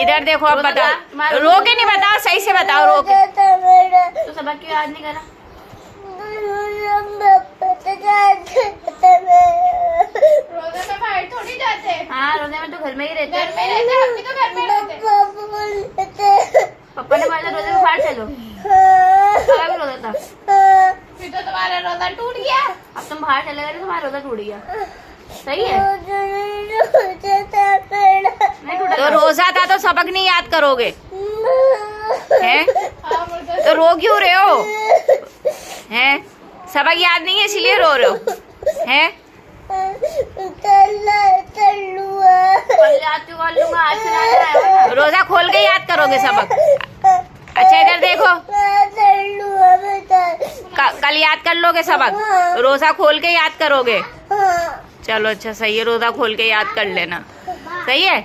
इधर देखो, अब बताओ, रो के नहीं, बताओ सही से बताओ, रो के। तो सबक क्यों याद नहीं करा? रोजे में बाहर थोड़ी जाते। हाँ, रोजे में तो घर में ही रहते घर में रहते, हम भी तो घर में रहते। पापा ने बोला रोजे में बाहर चलो, पापा भी रोजा था। फिर तो तुम्हारा रोजा टूट गया। अब तुम बाहर चले गए तो तुम्हारा रोजा टूट गया। सही है, नहीं टूटा तो रोजा था तो सबक नहीं याद करोगे हैं? हाँ, मुझे तो रो क्यों रहे हो हैं? सबक याद नहीं है इसलिए रो रहे हो हैं? कल याद क्यों कर लूंगा, आज से याद आया ना। रोजा खोल के याद करोगे सबक। अच्छा इधर देखो, कल याद कर लोगे सबक, रोजा खोल के याद करोगे। चलो अच्छा, सही है, रोजा खोल के याद कर लेना, सही है।